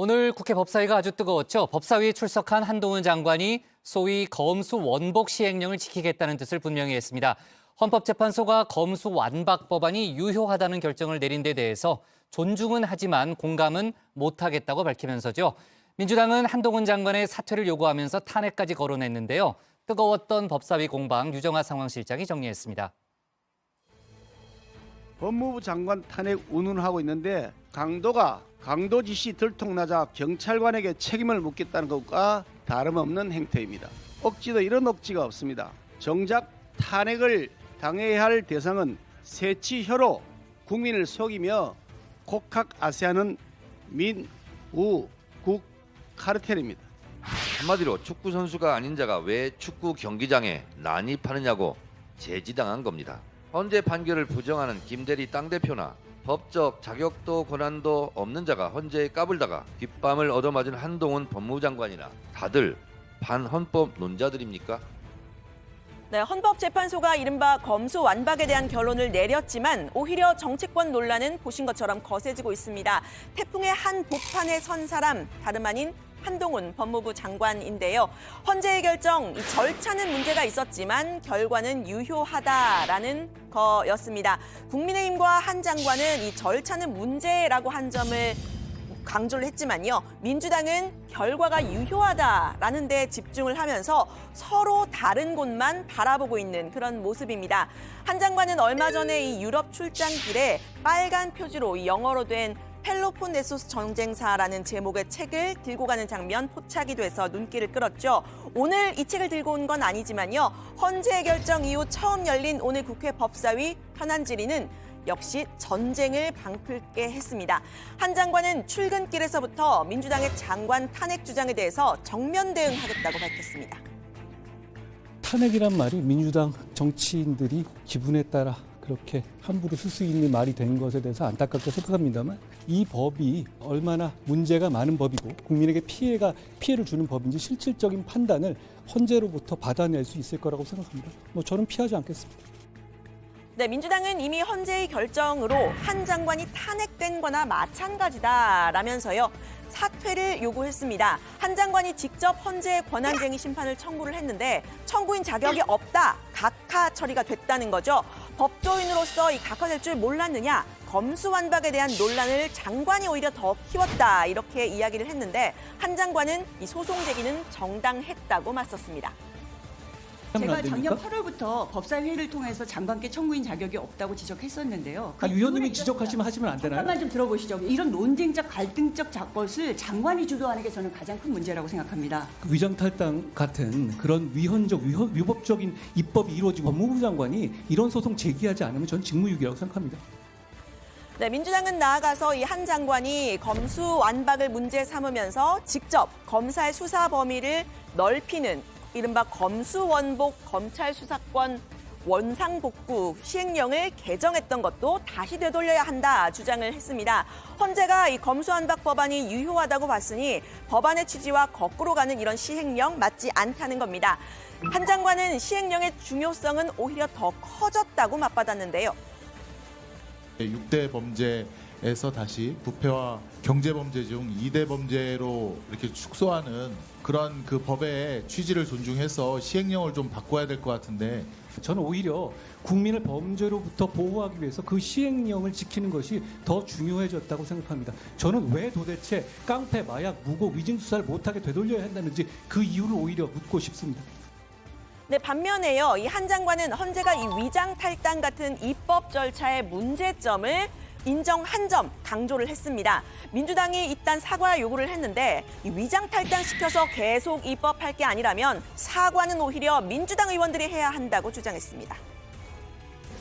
오늘 국회 법사위가 아주 뜨거웠죠. 법사위에 출석한 한동훈 장관이 소위 검수 원복 시행령을 지키겠다는 뜻을 분명히 했습니다. 헌법재판소가 검수 완박 법안이 유효하다는 결정을 내린 데 대해서 존중은 하지만 공감은 못하겠다고 밝히면서죠. 민주당은 한동훈 장관의 사퇴를 요구하면서 탄핵까지 거론했는데요. 뜨거웠던 법사위 공방 유정아 상황실장이 정리했습니다. 법무부 장관 탄핵 운운하고 있는데 강도지시 들통나자 경찰관에게 책임을 묻겠다는 것과 다름없는 행태입니다. 억지도 이런 억지가 없습니다. 정작 탄핵을 당해야 할 대상은 새치혀로 국민을 속이며 곡학 아세아는 민, 우, 국 카르텔입니다. 한마디로 축구 선수가 아닌 자가 왜 축구 경기장에 난입하느냐고 제지당한 겁니다. 헌재 판결을 부정하는 김대리 땅 대표나 법적 자격도 권한도 없는 자가 헌재에 까불다가 뒷밤을 얻어맞은 한동훈 법무부 장관이나 다들 반헌법 논자들입니까? 네, 헌법재판소가 이른바 검수 완박에 대한 결론을 내렸지만 오히려 정치권 논란은 보신 것처럼 거세지고 있습니다. 태풍의 한 복판에 선 사람 다름 아닌 한동훈 법무부 장관인데요. 헌재의 결정, 이 절차는 문제가 있었지만 결과는 유효하다라는 거였습니다. 국민의힘과 한 장관은 이 절차는 문제라고 한 점을 강조를 했지만요. 민주당은 결과가 유효하다라는 데 집중을 하면서 서로 다른 곳만 바라보고 있는 그런 모습입니다. 한 장관은 얼마 전에 이 유럽 출장길에 빨간 표지로 이 영어로 된 펠로폰네소스 전쟁사라는 제목의 책을 들고 가는 장면 포착이 돼서 눈길을 끌었죠. 오늘 이 책을 들고 온 건 아니지만요. 헌재 결정 이후 처음 열린 오늘 국회 법사위 현안 질의는 역시 전쟁을 방불케 했습니다. 한 장관은 출근길에서부터 민주당의 장관 탄핵 주장에 대해서 정면 대응하겠다고 밝혔습니다. 탄핵이란 말이 민주당 정치인들이 기분에 따라 그렇게 함부로 쓸 수 있는 말이 된 것에 대해서 안타깝게 생각합니다만 이 법이 얼마나 문제가 많은 법이고 국민에게 피해를 주는 법인지 실질적인 판단을 헌재로부터 받아낼 수 있을 거라고 생각합니다. 저는 피하지 않겠습니다. 네, 민주당은 이미 헌재의 결정으로 한 장관이 탄핵된 거나 마찬가지다라면서요. 사퇴를 요구했습니다. 한 장관이 직접 헌재 권한쟁의 심판을 청구를 했는데 청구인 자격이 없다, 각하 처리가 됐다는 거죠. 법조인으로서 이 각하될 줄 몰랐느냐, 검수완박에 대한 논란을 장관이 오히려 더 키웠다 이렇게 이야기를 했는데 한 장관은 이 소송 제기는 정당했다고 맞섰습니다. 제가 작년 8월부터 법사위를 통해서 장관께 청구인 자격이 없다고 지적했었는데요. 위원님이 지적하시면 하시면 안 되나요? 잠깐만 좀 들어보시죠. 이런 논쟁적 갈등적 것을 장관이 주도하는 게 저는 가장 큰 문제라고 생각합니다. 위장탈당 같은 그런 위법적인 입법이 이루어지고 법무부 장관이 이런 소송 제기하지 않으면 전 직무유기라고 생각합니다. 네, 민주당은 나아가서 이 한 장관이 검수 완박을 문제 삼으면서 직접 검사의 수사 범위를 넓히는 이른바 검수원복 검찰 수사권 원상복구 시행령을 개정했던 것도 다시 되돌려야 한다 주장을 했습니다. 헌재가 이 검수완박 법안이 유효하다고 봤으니 법안의 취지와 거꾸로 가는 이런 시행령 맞지 않다는 겁니다. 한 장관은 시행령의 중요성은 오히려 더 커졌다고 맞받았는데요. 6대 범죄에서 다시 부패와 경제범죄 중 2대 범죄로 이렇게 축소하는 그런 그 법의 취지를 존중해서 시행령을 좀 바꿔야 될 것 같은데 저는 오히려 국민을 범죄로부터 보호하기 위해서 그 시행령을 지키는 것이 더 중요해졌다고 생각합니다. 저는 왜 도대체 깡패, 마약, 무고, 위증 수사를 못하게 되돌려야 한다는지 그 이유를 오히려 묻고 싶습니다. 네, 반면에요. 이 한 장관은 헌재가 이 위장 탈당 같은 입법 절차의 문제점을 인정한 점 강조를 했습니다. 민주당이 일단 사과 요구를 했는데 이 위장 탈당시켜서 계속 입법할 게 아니라면 사과는 오히려 민주당 의원들이 해야 한다고 주장했습니다.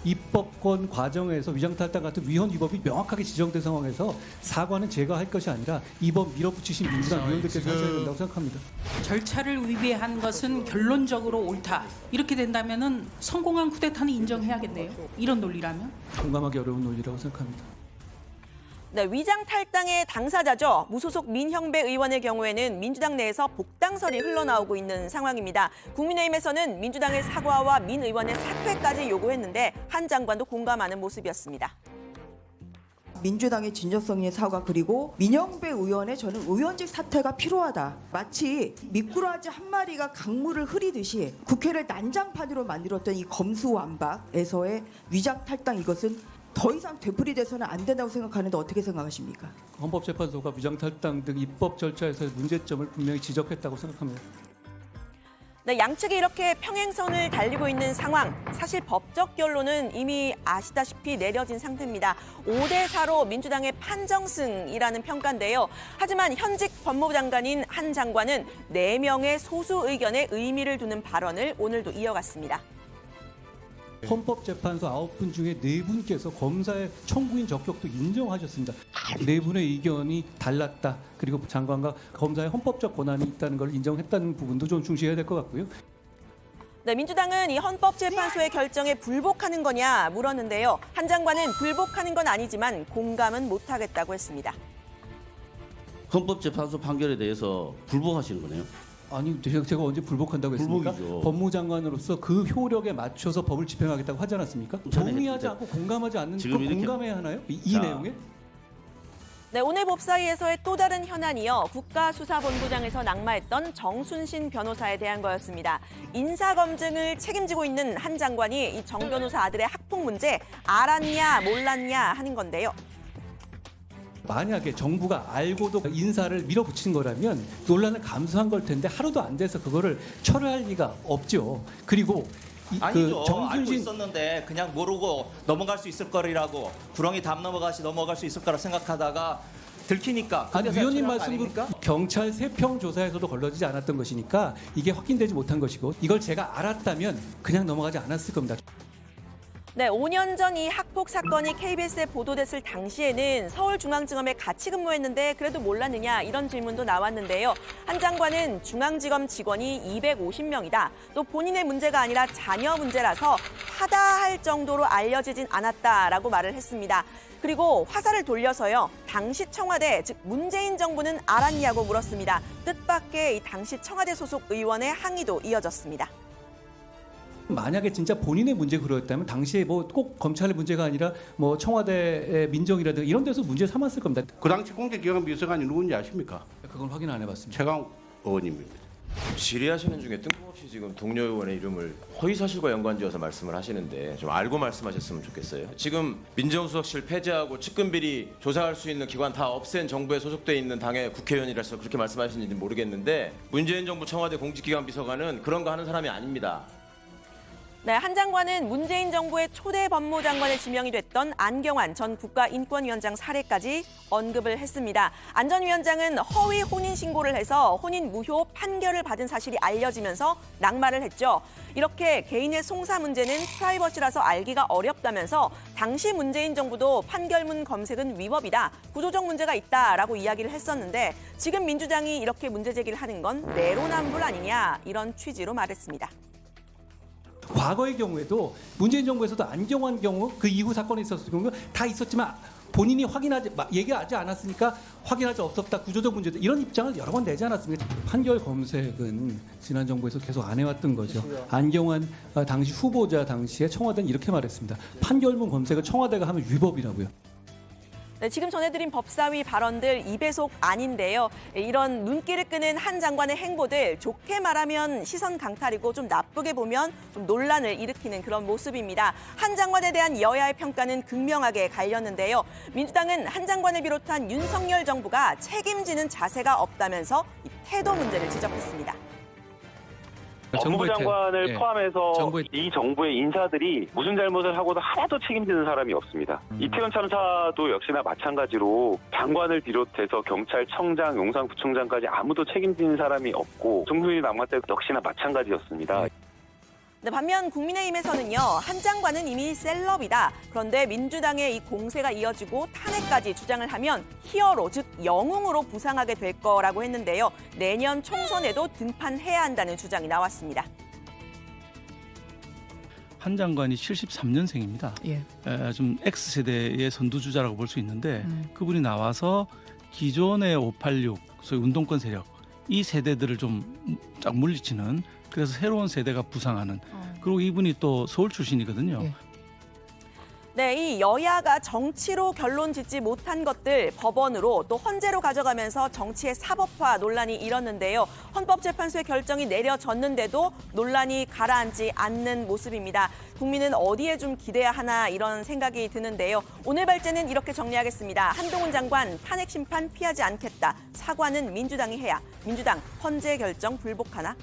입법권 과정에서 위장탈당 같은 위헌 위법이 명확하게 지정된 상황에서 사과는 제가 할 것이 아니라 이번 밀어붙이신 민주당 의원들께서 하셔야 된다고 생각합니다. 절차를 위배한 것은 결론적으로 옳다. 이렇게 된다면은 성공한 쿠데타는 인정해야겠네요. 이런 논리라면. 공감하기 어려운 논리라고 생각합니다. 네, 위장 탈당의 당사자죠. 무소속 민형배 의원의 경우에는 민주당 내에서 복당설이 흘러나오고 있는 상황입니다. 국민의힘에서는 민주당의 사과와 민 의원의 사퇴까지 요구했는데 한 장관도 공감하는 모습이었습니다. 민주당의 진정성의 사과 그리고 민영배 의원의 저는 의원직 사퇴가 필요하다. 마치 미꾸라지 한 마리가 강물을 흐리듯이 국회를 난장판으로 만들었던 이 검수완박에서의 위장 탈당 이것은 더 이상 되풀이돼서는 안 된다고 생각하는데 어떻게 생각하십니까? 헌법재판소가 위장탈당 등 입법 절차에서의 문제점을 분명히 지적했다고 생각합니다. 네, 양측이 이렇게 평행선을 달리고 있는 상황. 사실 법적 결론은 이미 아시다시피 내려진 상태입니다. 5대4로 민주당의 판정승이라는 평가인데요. 하지만 현직 법무부 장관인 한 장관은 4명의 소수 의견에 의미를 두는 발언을 오늘도 이어갔습니다. 헌법재판소 9분 중에 4분께서 검사의 청구인 적격도 인정하셨습니다. 4분의 의견이 달랐다. 그리고 장관과 검사의 헌법적 권한이 있다는 걸 인정했다는 부분도 좀 중시해야 될 것 같고요. 네, 민주당은 이 헌법재판소의 결정에 불복하는 거냐 물었는데요. 한 장관은 불복하는 건 아니지만 공감은 못하겠다고 했습니다. 헌법재판소 판결에 대해서 불복하시는 거네요. 아니 제가 언제 불복한다고 했습니까? 불복이죠. 법무장관으로서 그 효력에 맞춰서 법을 집행하겠다고 하지 않았습니까? 동의하지 않고 공감하지 않는 거 공감해야 하나요? 이 내용에? 네, 오늘 법사위에서의 또 다른 현안이요. 국가수사본부장에서 낙마했던 정순신 변호사에 대한 거였습니다. 인사검증을 책임지고 있는 한 장관이 이 정 변호사 아들의 학폭 문제 알았냐 몰랐냐 하는 건데요. 만약에 정부가 알고도 인사를 밀어붙인 거라면 논란을 감수한 걸 텐데 하루도 안 돼서 그거를 철회할 리가 없죠. 그리고 아니죠. 알고 있었는데 그냥 모르고 넘어갈 수 있을 거리라고 구렁이 담 넘어갈 수 있을 거라 생각하다가 들키니까. 아니 위원님 말씀도 경찰 세평 조사에서도 걸러지지 않았던 것이니까 이게 확인되지 못한 것이고 이걸 제가 알았다면 그냥 넘어가지 않았을 겁니다. 네, 5년 전 이 학폭 사건이 KBS에 보도됐을 당시에는 서울중앙지검에 같이 근무했는데 그래도 몰랐느냐 이런 질문도 나왔는데요. 한 장관은 중앙지검 직원이 250명이다. 또 본인의 문제가 아니라 자녀 문제라서 하다할 정도로 알려지진 않았다라고 말을 했습니다. 그리고 화살을 돌려서요. 당시 청와대, 즉 문재인 정부는 알았냐고 물었습니다. 뜻밖의 이 당시 청와대 소속 의원의 항의도 이어졌습니다. 만약에 진짜 본인의 문제가 그러했다면 당시에 뭐 꼭 검찰의 문제가 아니라 뭐 청와대의 민정이라든가 이런 데서 문제 삼았을 겁니다. 그 당시 공직기관 비서관이 누군지 아십니까? 그건 확인 안 해봤습니다. 최강 의원님입니다. 질의하시는 중에 뜬금없이 지금 동료 의원의 이름을 허위사실과 연관지어서 말씀을 하시는데 좀 알고 말씀하셨으면 좋겠어요. 지금 민정수석실 폐지하고 측근비리 조사할 수 있는 기관 다 없앤 정부에 소속돼 있는 당의 국회의원이라서 그렇게 말씀하시는지 모르겠는데 문재인 정부 청와대 공직기관 비서관은 그런 거 하는 사람이 아닙니다. 네, 한 장관은 문재인 정부의 초대 법무장관에 지명이 됐던 안경환 전 국가인권위원장 사례까지 언급을 했습니다. 안 전 위원장은 허위 혼인신고를 해서 혼인 무효 판결을 받은 사실이 알려지면서 낙마를 했죠. 이렇게 개인의 송사 문제는 프라이버시라서 알기가 어렵다면서 당시 문재인 정부도 판결문 검색은 위법이다, 구조적 문제가 있다라고 이야기를 했었는데 지금 민주당이 이렇게 문제 제기를 하는 건 내로남불 아니냐 이런 취지로 말했습니다. 과거의 경우에도 문재인 정부에서도 안경환 경우 그 이후 사건이 있었을 경우 다 있었지만 본인이 얘기하지 않았으니까 확인할 수 없었다, 구조적 문제다 이런 입장을 여러 번 내지 않았습니까? 판결 검색은 지난 정부에서 계속 안 해왔던 거죠. 안경환 당시 후보자 당시에 청와대는 이렇게 말했습니다. 판결문 검색을 청와대가 하면 위법이라고요. 네, 지금 전해드린 법사위 발언들 2배속 아닌데요. 이런 눈길을 끄는 한 장관의 행보들 좋게 말하면 시선 강탈이고 좀 나쁘게 보면 좀 논란을 일으키는 그런 모습입니다. 한 장관에 대한 여야의 평가는 극명하게 갈렸는데요. 민주당은 한 장관을 비롯한 윤석열 정부가 책임지는 자세가 없다면서 이 태도 문제를 지적했습니다. 법무부 장관을 포함해서 이 정부의 인사들이 무슨 잘못을 하고도 하나도 책임지는 사람이 없습니다. 이태원 참사도 역시나 마찬가지로 장관을 비롯해서 경찰청장, 용산구청장까지 아무도 책임지는 사람이 없고 정순신 낙마 때 역시나 마찬가지였습니다. 네, 반면 국민의힘에서는요. 한 장관은 이미 셀럽이다. 그런데 민주당의 이 공세가 이어지고 탄핵까지 주장을 하면 히어로, 즉 영웅으로 부상하게 될 거라고 했는데요. 내년 총선에도 등판해야 한다는 주장이 나왔습니다. 한 장관이 73년생입니다. 좀 X세대의 선두주자라고 볼 수 있는데 그분이 나와서 기존의 586, 소위 운동권 세력, 이 세대들을 좀 쫙 물리치는, 그래서 새로운 세대가 부상하는. 그리고 이분이 또 서울 출신이거든요. 네, 이 여야가 정치로 결론 짓지 못한 것들 법원으로 또 헌재로 가져가면서 정치의 사법화 논란이 일었는데요. 헌법재판소의 결정이 내려졌는데도 논란이 가라앉지 않는 모습입니다. 국민은 어디에 좀 기대야 하나 이런 생각이 드는데요. 오늘 발제는 이렇게 정리하겠습니다. 한동훈 장관 탄핵 심판 피하지 않겠다. 사과는 민주당이 해야. 민주당 헌재 결정 불복하나?